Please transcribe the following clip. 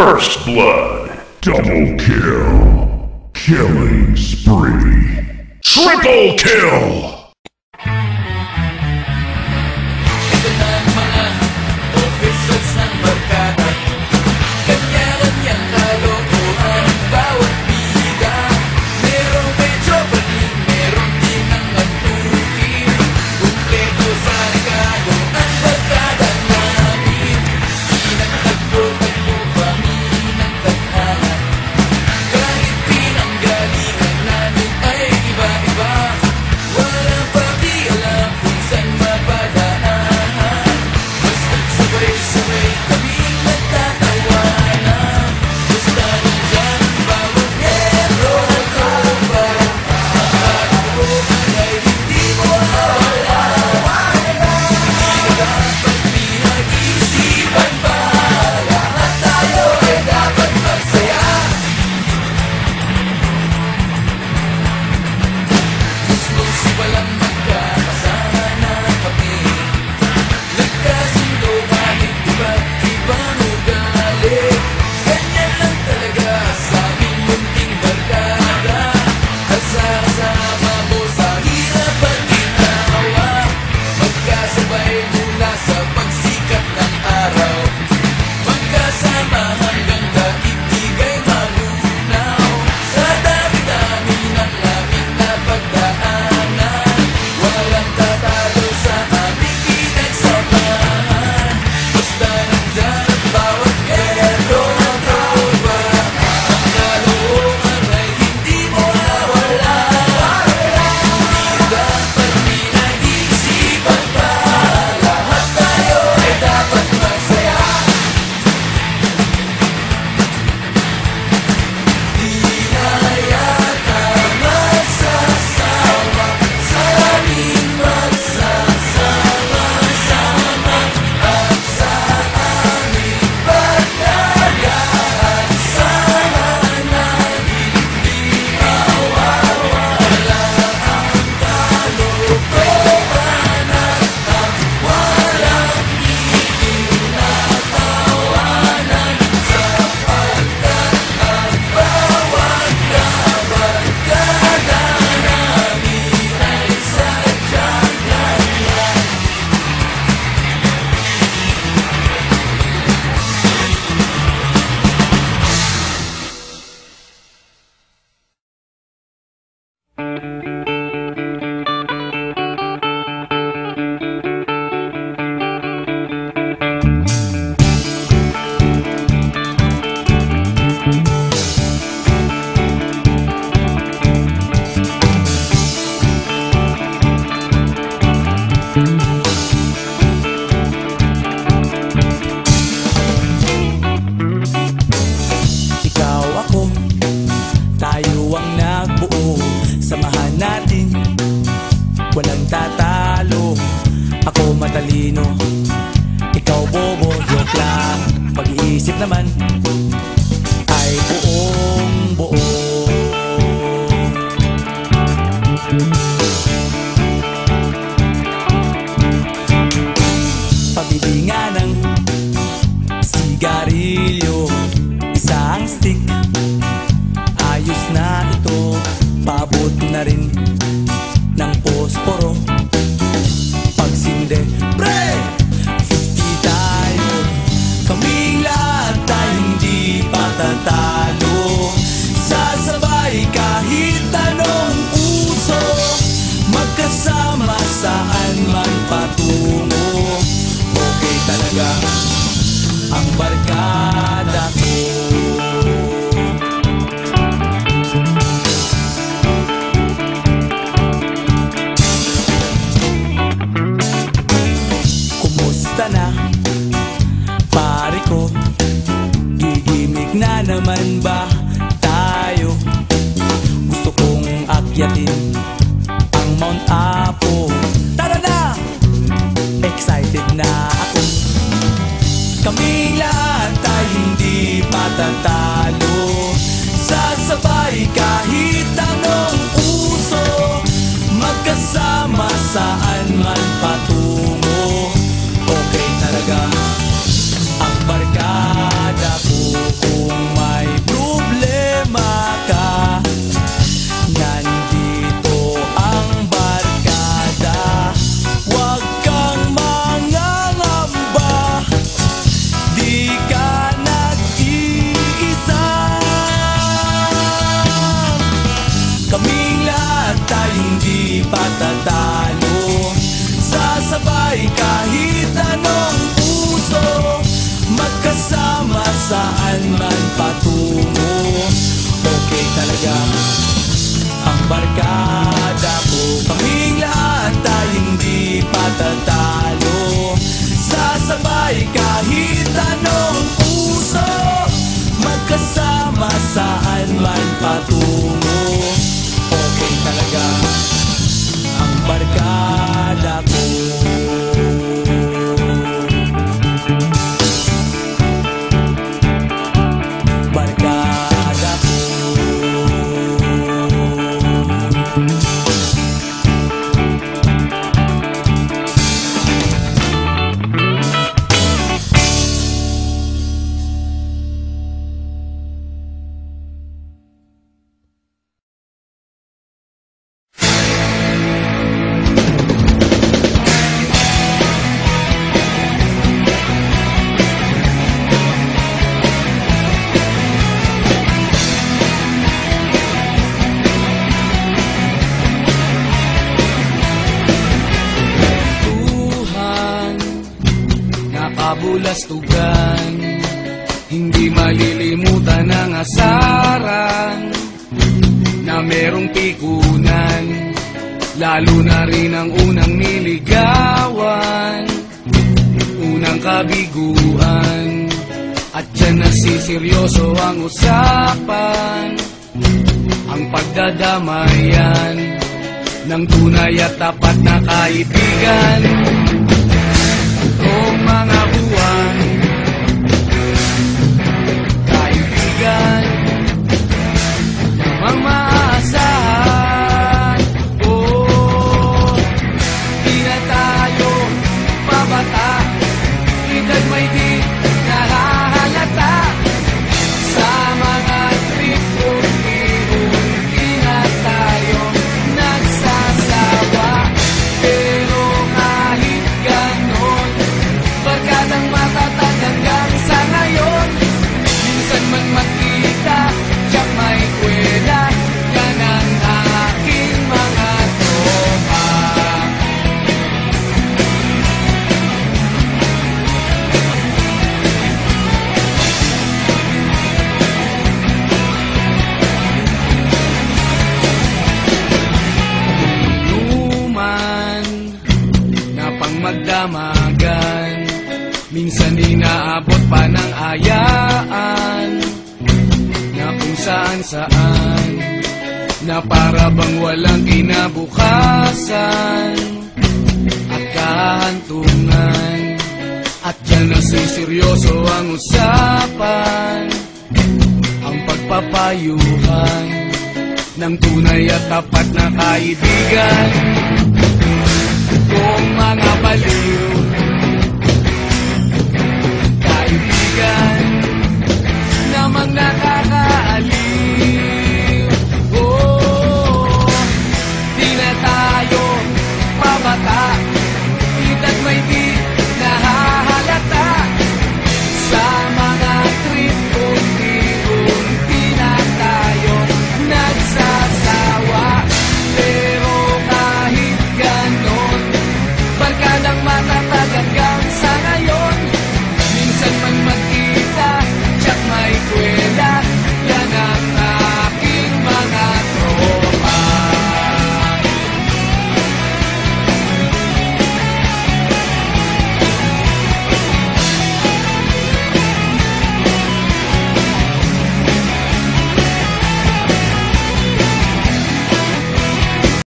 First blood. Double kill. Killing spree. Triple kill. Walang tatalo, ako matalino, ikaw bobo, joke lang. Pag-iisip naman ay buong buo. Pabili nga ng sigarilyo, isang stick, ayos na ito. Paabot na rin ng posporo. Pagsinde, pre! 50 tayo, kaming lahat tayo hindi patatalo. Sasabay kahit anong uso, magkasama saan man patungo. Okay talaga ang barkada ko. Na pare ko, gigimik na naman ba tayo? Gusto kong akyatin ang Mount Apo. Tara na! Excited na ako. Kaming lahat tayo hindi patatalo. Sasabay kahit anong uso, magkasama saan man patungo. Okay talaga ang barkada ko. Sasabay kahit anong puso, magkasama saan man patungo. Okay talaga ang barkada ko, kaming lahat ay hindi patatalo. Sasabay kahit anong puso, magkasama saan man patungo. Okay talaga ang barkada ko. Barkada ko. Kabulastugan, hindi malilimutan ang asaran na merong pikunan, lalo na rin ang unang niligawan, unang kabiguan. At dyan nasiseryoso ang usapan, ang pagdadamayan ng tunay at tapat na kaibigan. Kung mga buwan, kaibigan, namang maaasahan. Oh, di na tayo pabata, edad may di nahahalata. Sa mga trip kung di na tayo nagsasawa. Pero kahit ganon, barkadang matatag hanggang sa ngayon. Minsan man magkita, tiyak may kwela, yan ang aking mga tropa. Inuman na pang magdamagan, minsan inaabot pa ng ayaan, na kung saan-saan, na para bang walang kinabukasan at kahantungan. At dyan na seryoso ang usapan, ang pagpapayuhan ng tunay at tapat na kaibigan. Kung mga baliw, kaibigan, namang